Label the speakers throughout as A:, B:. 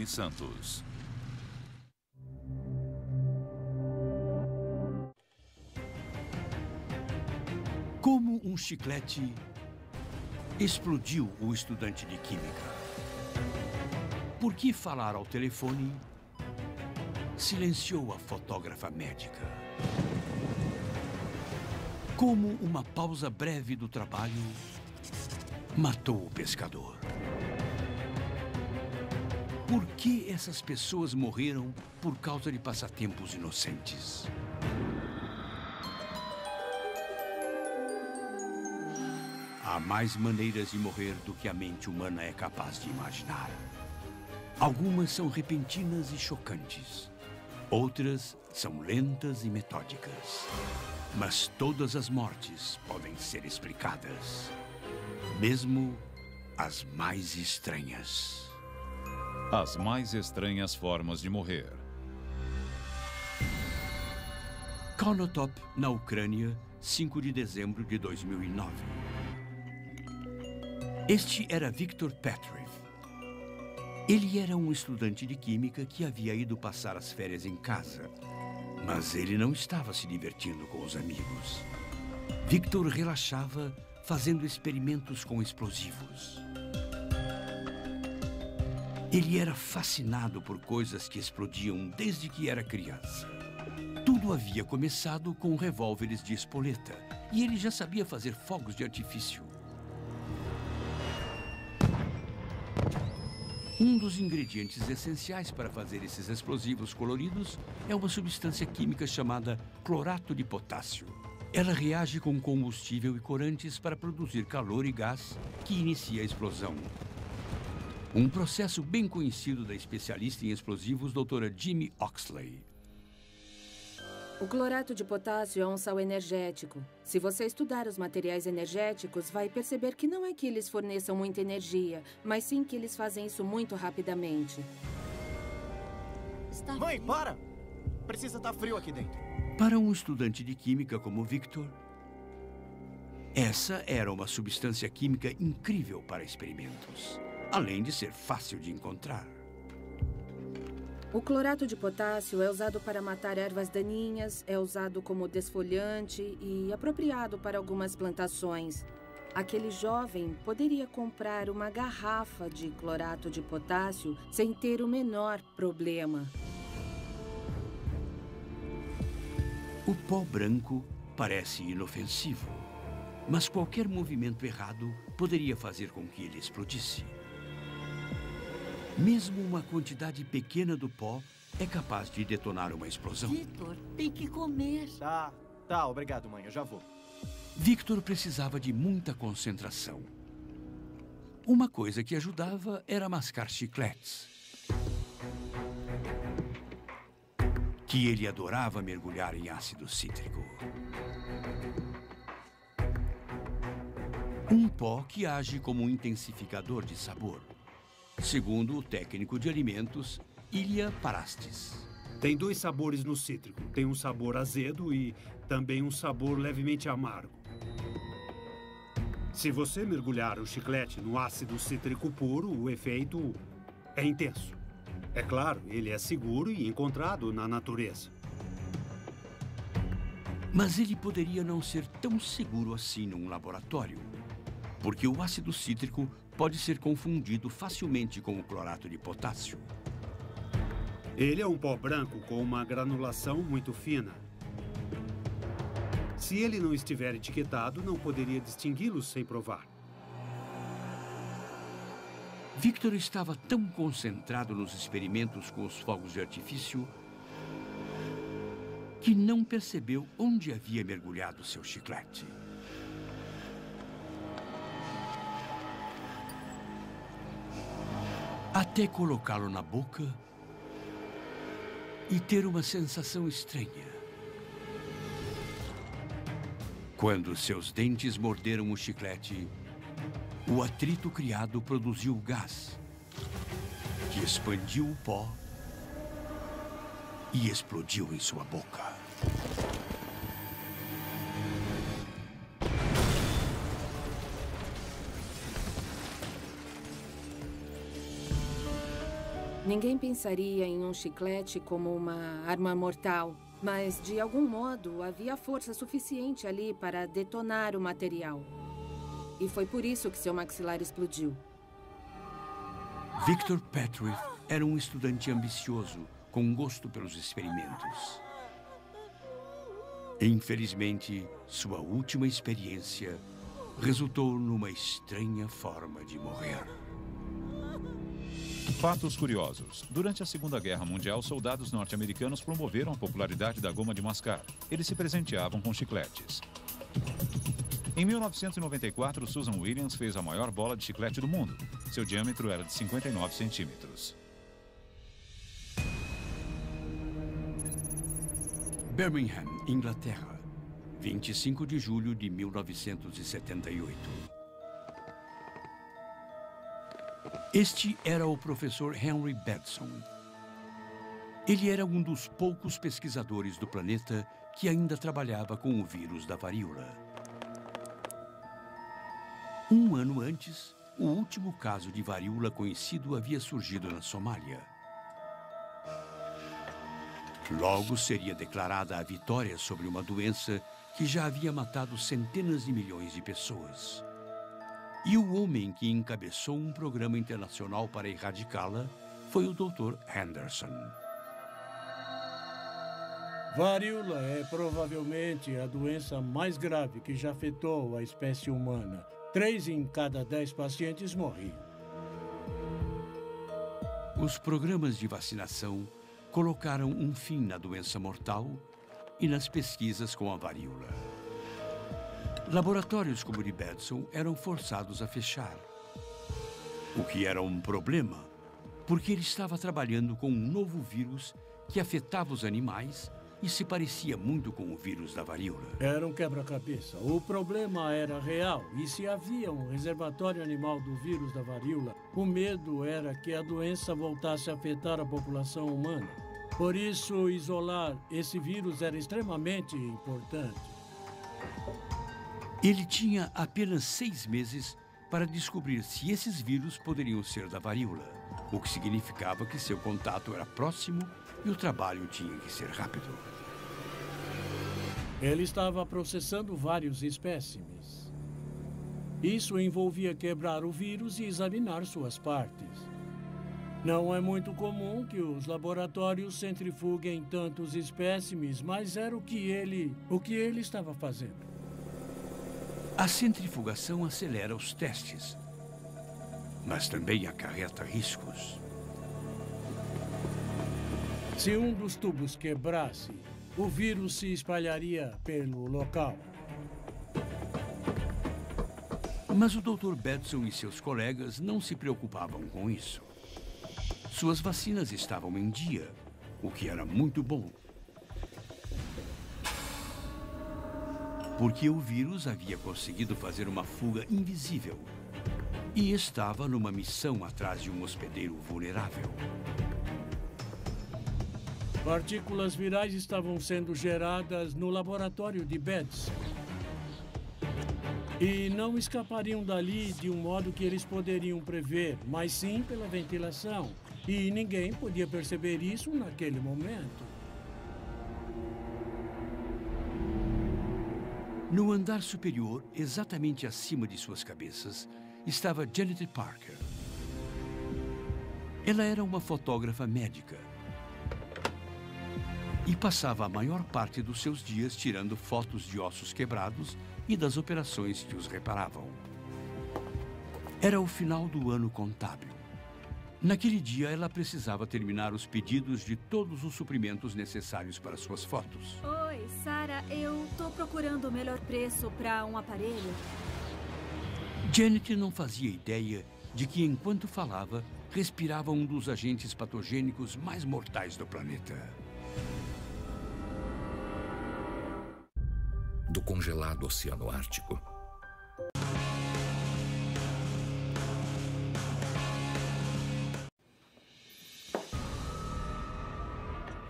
A: Elaine Santos.
B: Como um chiclete explodiu o estudante de química? Por que falar ao telefone silenciou a fotógrafa médica? Como uma pausa breve do trabalho matou o pescador? Por que essas pessoas morreram por causa de passatempos inocentes? Há mais maneiras de morrer do que a mente humana é capaz de imaginar. Algumas são repentinas e chocantes. Outras são lentas e metódicas. Mas todas as mortes podem ser explicadas. Mesmo as mais estranhas.
A: As mais estranhas formas de morrer.
B: Konotop, na Ucrânia, 5 de dezembro de 2009. Este era Viktor Petrov. Ele era um estudante de química que havia ido passar as férias em casa. Mas ele não estava se divertindo com os amigos. Viktor relaxava fazendo experimentos com explosivos. Ele era fascinado por coisas que explodiam desde que era criança. Tudo havia começado com revólveres de espoleta e ele já sabia fazer fogos de artifício. Um dos ingredientes essenciais para fazer esses explosivos coloridos é uma substância química chamada clorato de potássio. Ela reage com combustível e corantes para produzir calor e gás que inicia a explosão. Um processo bem conhecido da especialista em explosivos, doutora Jimmy Oxley.
C: O clorato de potássio é um sal energético. Se você estudar os materiais energéticos, vai perceber que não é que eles forneçam muita energia, mas sim que eles fazem isso muito rapidamente.
D: Mãe, para! Precisa estar frio aqui dentro.
B: Para um estudante de química como Viktor, essa era uma substância química incrível para experimentos, além de ser fácil de encontrar.
C: O clorato de potássio é usado para matar ervas daninhas, é usado como desfolhante e apropriado para algumas plantações. Aquele jovem poderia comprar uma garrafa de clorato de potássio sem ter o menor problema.
B: O pó branco parece inofensivo, mas qualquer movimento errado poderia fazer com que ele explodisse. Mesmo uma quantidade pequena do pó é capaz de detonar uma explosão.
E: Victor, tem que comer.
D: Tá, obrigado, mãe, eu já vou.
B: Victor precisava de muita concentração. Uma coisa que ajudava era mascar chicletes. Que ele adorava mergulhar em ácido cítrico. Um pó que age como um intensificador de sabor. Segundo o técnico de alimentos, Ilya Parastis.
F: Tem dois sabores no cítrico. Tem um sabor azedo e também um sabor levemente amargo. Se você mergulhar o chiclete no ácido cítrico puro, o efeito é intenso. É claro, ele é seguro e encontrado na natureza.
B: Mas ele poderia não ser tão seguro assim num laboratório, porque o ácido cítrico pode ser confundido facilmente com o clorato de potássio.
F: Ele é um pó branco com uma granulação muito fina. Se ele não estiver etiquetado, não poderia distingui-lo sem provar.
B: Victor estava tão concentrado nos experimentos com os fogos de artifício que não percebeu onde havia mergulhado seu chiclete. Até colocá-lo na boca e ter uma sensação estranha. Quando seus dentes morderam o chiclete, o atrito criado produziu gás, que expandiu o pó e explodiu em sua boca.
C: Ninguém pensaria em um chiclete como uma arma mortal, mas, de algum modo, havia força suficiente ali para detonar o material. E foi por isso que seu maxilar explodiu.
B: Victor Petrie era um estudante ambicioso, com gosto pelos experimentos. Infelizmente, sua última experiência resultou numa estranha forma de morrer.
A: Fatos curiosos. Durante a Segunda Guerra Mundial, soldados norte-americanos promoveram a popularidade da goma de mascar. Eles se presenteavam com chicletes. Em 1994, Susan Williams fez a maior bola de chiclete do mundo. Seu diâmetro era de 59 centímetros.
B: Birmingham, Inglaterra, 25 de julho de 1978. Este era o professor Henry Bedson. Ele era um dos poucos pesquisadores do planeta que ainda trabalhava com o vírus da varíola. Um ano antes, o último caso de varíola conhecido havia surgido na Somália. Logo seria declarada a vitória sobre uma doença que já havia matado centenas de milhões de pessoas. E o homem que encabeçou um programa internacional para erradicá-la foi o Dr. Henderson.
G: Varíola é provavelmente a doença mais grave que já afetou a espécie humana. 3 em cada 10 pacientes morriam.
B: Os programas de vacinação colocaram um fim na doença mortal e nas pesquisas com a varíola. Laboratórios como o de Bedson eram forçados a fechar. O que era um problema, porque ele estava trabalhando com um novo vírus que afetava os animais e se parecia muito com o vírus da varíola.
G: Era um quebra-cabeça. O problema era real, e se havia um reservatório animal do vírus da varíola, o medo era que a doença voltasse a afetar a população humana. Por isso, isolar esse vírus era extremamente importante.
B: Ele tinha apenas 6 meses para descobrir se esses vírus poderiam ser da varíola, o que significava que seu contato era próximo e o trabalho tinha que ser rápido.
G: Ele estava processando vários espécimes. Isso envolvia quebrar o vírus e examinar suas partes. Não é muito comum que os laboratórios centrifuguem tantos espécimes, mas era o que ele estava fazendo.
B: A centrifugação acelera os testes, mas também acarreta riscos.
G: Se um dos tubos quebrasse, o vírus se espalharia pelo local.
B: Mas o Dr. Bedson e seus colegas não se preocupavam com isso. Suas vacinas estavam em dia, o que era muito bom. Porque o vírus havia conseguido fazer uma fuga invisível e estava numa missão atrás de um hospedeiro vulnerável.
G: Partículas virais estavam sendo geradas no laboratório de Bedson. E não escapariam dali de um modo que eles poderiam prever, mas sim pela ventilação. E ninguém podia perceber isso naquele momento.
B: No andar superior, exatamente acima de suas cabeças, estava Janet Parker. Ela era uma fotógrafa médica e passava a maior parte dos seus dias tirando fotos de ossos quebrados e das operações que os reparavam. Era o final do ano contábil. Naquele dia, ela precisava terminar os pedidos de todos os suprimentos necessários para suas fotos.
H: Oi, Sarah, eu tô procurando o melhor preço para um aparelho.
B: Janet não fazia ideia de que, enquanto falava, respirava um dos agentes patogênicos mais mortais do planeta.
I: Do congelado Oceano Ártico.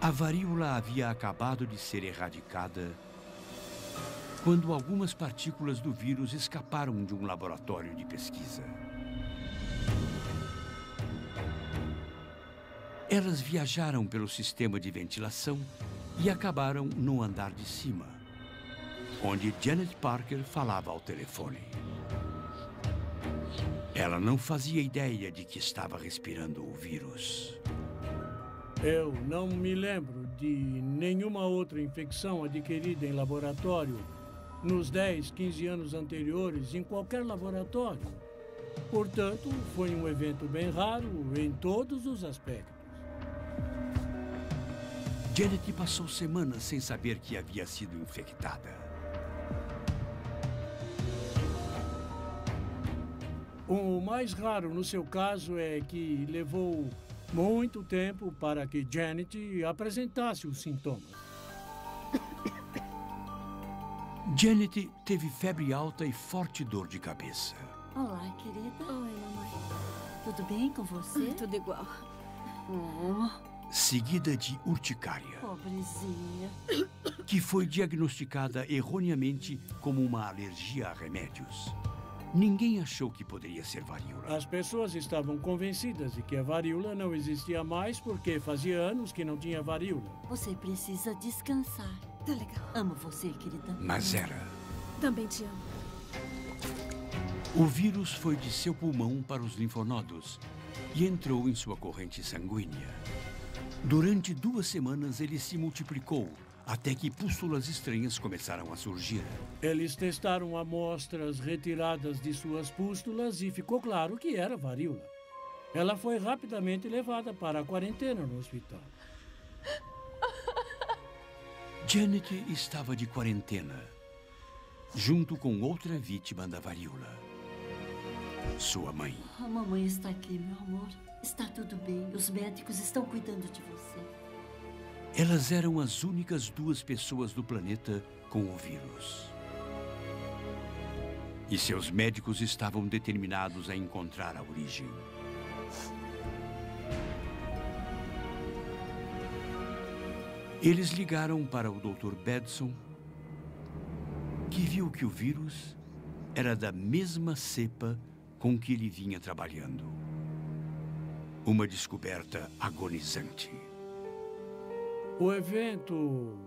B: A varíola havia acabado de ser erradicada quando algumas partículas do vírus escaparam de um laboratório de pesquisa. Elas viajaram pelo sistema de ventilação e acabaram no andar de cima, onde Janet Parker falava ao telefone. Ela não fazia ideia de que estava respirando o vírus.
G: Eu não me lembro de nenhuma outra infecção adquirida em laboratório nos 10, 15 anos anteriores em qualquer laboratório. Portanto, foi um evento bem raro em todos os aspectos.
B: Janet passou semanas sem saber que havia sido infectada.
G: O mais raro no seu caso é que levou muito tempo para que Janet apresentasse os sintomas.
B: Janet teve febre alta e forte dor de cabeça.
E: Olá, querida.
H: Oi, mamãe.
E: Tudo bem com você?
H: Tudo igual.
B: Seguida de urticária,
E: Pobrezinha.
B: que foi diagnosticada erroneamente como uma alergia a remédios. Ninguém achou que poderia ser varíola.
G: As pessoas estavam convencidas de que a varíola não existia mais porque fazia anos que não tinha varíola.
E: Você precisa descansar.
H: Tá legal.
E: Amo você, querida.
B: Mas era.
H: Também te amo.
B: O vírus foi de seu pulmão para os linfonodos e entrou em sua corrente sanguínea. Durante 2 semanas, ele se multiplicou, até que pústulas estranhas começaram a surgir.
G: Eles testaram amostras retiradas de suas pústulas e ficou claro que era varíola. Ela foi rapidamente levada para a quarentena no hospital.
B: Janet estava de quarentena, junto com outra vítima da varíola. Sua mãe.
E: A mamãe está aqui, meu amor. Está tudo bem. Os médicos estão cuidando de você.
B: Elas eram as únicas 2 pessoas do planeta com o vírus. E seus médicos estavam determinados a encontrar a origem. Eles ligaram para o Dr. Bedson, que viu que o vírus era da mesma cepa com que ele vinha trabalhando. Uma descoberta agonizante.
G: O evento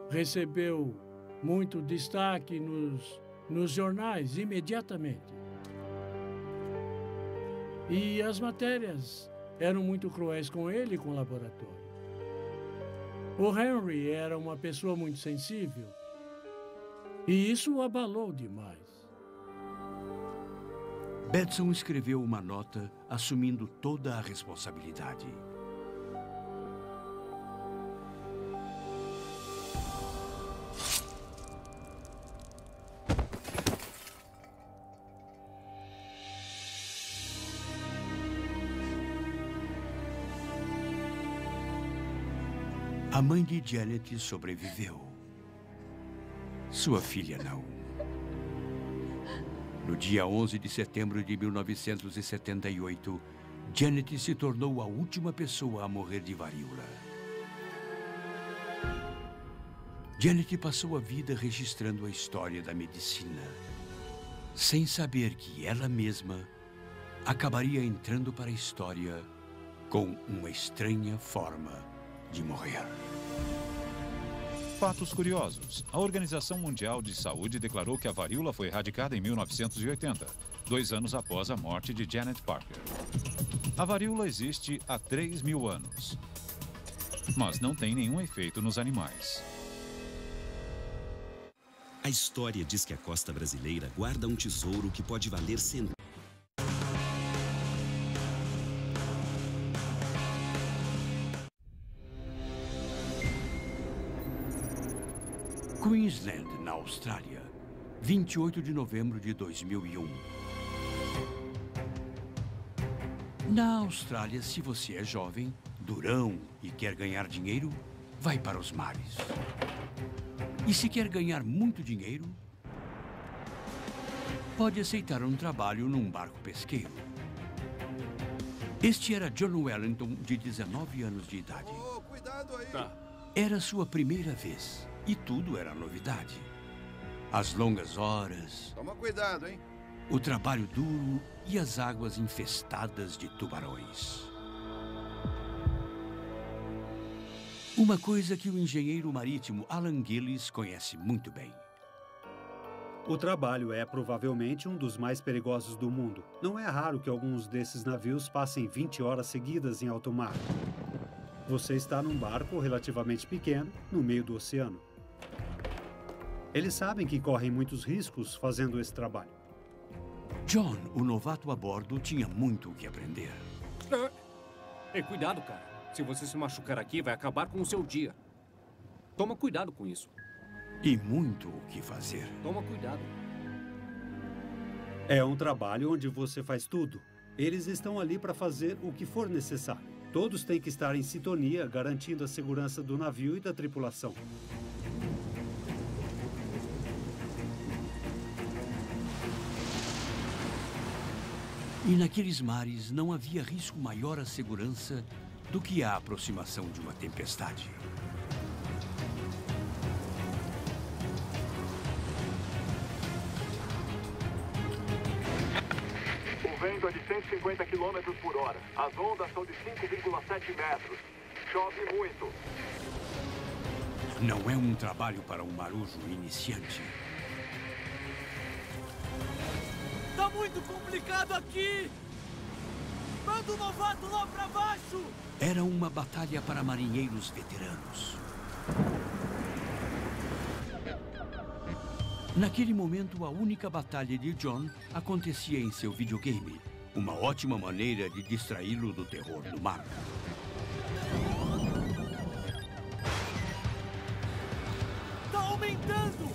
G: recebeu muito destaque nos jornais imediatamente. E as matérias eram muito cruéis com ele e com o laboratório. O Henry era uma pessoa muito sensível. E isso o abalou demais.
B: Bedson escreveu uma nota assumindo toda a responsabilidade. A mãe de Janet sobreviveu. Sua filha não. No dia 11 de setembro de 1978, Janet se tornou a última pessoa a morrer de varíola. Janet passou a vida registrando a história da medicina, sem saber que ela mesma acabaria entrando para a história com uma estranha forma de morrer.
A: Fatos curiosos. A Organização Mundial de Saúde declarou que a varíola foi erradicada em 1980, 2 anos após a morte de Janet Parker. A varíola existe há 3.000 anos, mas não tem nenhum efeito nos animais.
J: A história diz que a costa brasileira guarda um tesouro que pode valer centenas.
B: Queensland, na Austrália, 28 de novembro de 2001. Na Austrália, se você é jovem, durão e quer ganhar dinheiro, vai para os mares. E se quer ganhar muito dinheiro, pode aceitar um trabalho num barco pesqueiro. Este era John Wellington, de 19 anos de idade.
K: Oh, cuidado aí.
B: Era sua primeira vez. E tudo era novidade. As longas horas,
K: Toma cuidado, hein?
B: o trabalho duro e as águas infestadas de tubarões. Uma coisa que o engenheiro marítimo Alan Gillis conhece muito bem.
F: O trabalho é provavelmente um dos mais perigosos do mundo. Não é raro que alguns desses navios passem 20 horas seguidas em alto mar. Você está num barco relativamente pequeno, no meio do oceano. Eles sabem que correm muitos riscos fazendo esse trabalho.
B: John, o novato a bordo, tinha muito o que aprender.
K: Ei, cuidado, cara. Se você se machucar aqui, vai acabar com o seu dia. Toma cuidado com isso.
B: E muito o que fazer.
K: Toma cuidado.
F: É um trabalho onde você faz tudo. Eles estão ali para fazer o que for necessário. Todos têm que estar em sintonia, garantindo a segurança do navio e da tripulação.
B: E naqueles mares não havia risco maior à segurança do que a aproximação de uma tempestade.
L: O vento é de 150 km por hora. As ondas são de 5,7 metros. Chove muito.
B: Não é um trabalho para um marujo iniciante.
M: Tá muito complicado aqui! Manda o novato lá pra baixo!
B: Era uma batalha para marinheiros veteranos. Naquele momento, a única batalha de John acontecia em seu videogame. Uma ótima maneira de distraí-lo do terror do mar.
M: Tá aumentando!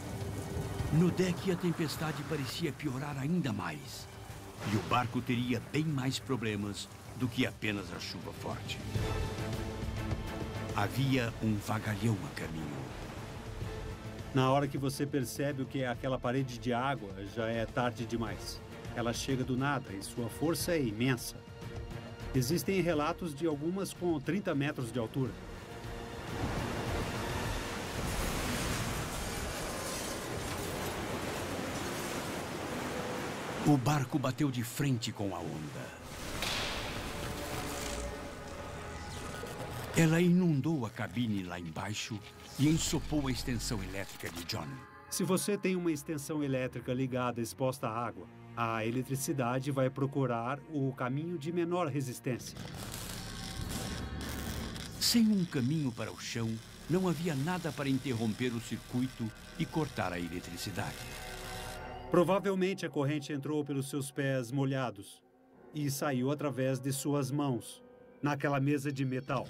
B: No deck, a tempestade parecia piorar ainda mais. E o barco teria bem mais problemas do que apenas a chuva forte. Havia um vagalhão a caminho.
F: Na hora que você percebe o que é aquela parede de água, já é tarde demais. Ela chega do nada e sua força é imensa. Existem relatos de algumas com 30 metros de altura.
B: O barco bateu de frente com a onda. Ela inundou a cabine lá embaixo e ensopou a extensão elétrica de John.
F: Se você tem uma extensão elétrica ligada exposta à água, a eletricidade vai procurar o caminho de menor resistência.
B: Sem um caminho para o chão, não havia nada para interromper o circuito e cortar a eletricidade.
F: Provavelmente a corrente entrou pelos seus pés molhados e saiu através de suas mãos, naquela mesa de metal.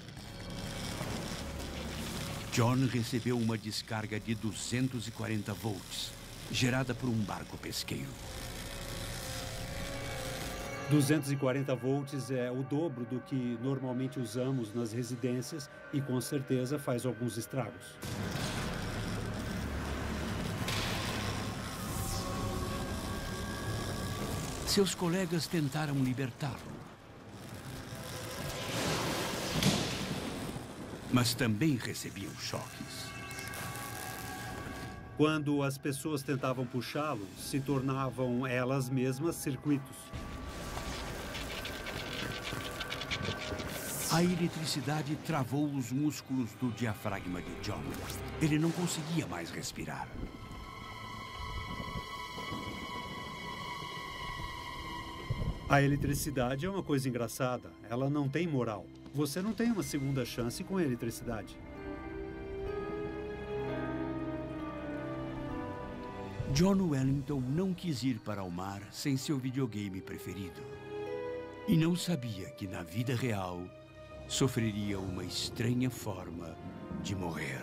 B: John recebeu uma descarga de 240 volts, gerada por um barco pesqueiro.
F: 240 volts é o dobro do que normalmente usamos nas residências e com certeza faz alguns estragos.
B: Seus colegas tentaram libertá-lo. Mas também recebiam choques.
F: Quando as pessoas tentavam puxá-lo, se tornavam elas mesmas circuitos.
B: A eletricidade travou os músculos do diafragma de John. Ele não conseguia mais respirar.
F: A eletricidade é uma coisa engraçada. Ela não tem moral. Você não tem uma segunda chance com a eletricidade.
B: John Wellington não quis ir para o mar sem seu videogame preferido. E não sabia que, na vida real, sofreria uma estranha forma de morrer.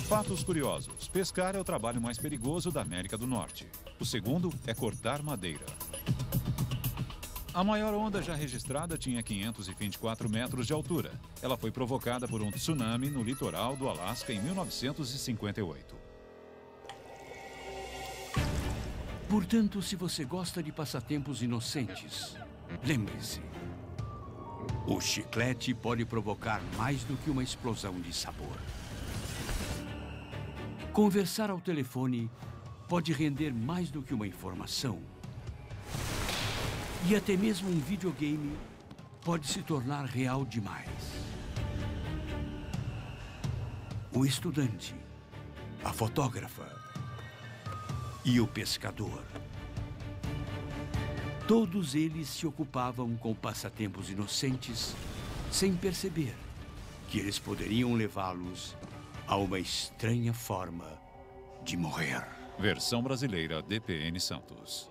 A: Fatos curiosos. Pescar é o trabalho mais perigoso da América do Norte. O segundo é cortar madeira. A maior onda já registrada tinha 524 metros de altura. Ela foi provocada por um tsunami no litoral do Alasca em 1958.
B: Portanto, se você gosta de passatempos inocentes, lembre-se, o chiclete pode provocar mais do que uma explosão de sabor. Conversar ao telefone pode render mais do que uma informação. E até mesmo um videogame pode se tornar real demais. O estudante, a fotógrafa e o pescador. Todos eles se ocupavam com passatempos inocentes, sem perceber que eles poderiam levá-los a uma estranha forma de morrer.
A: Versão brasileira DPN Santos.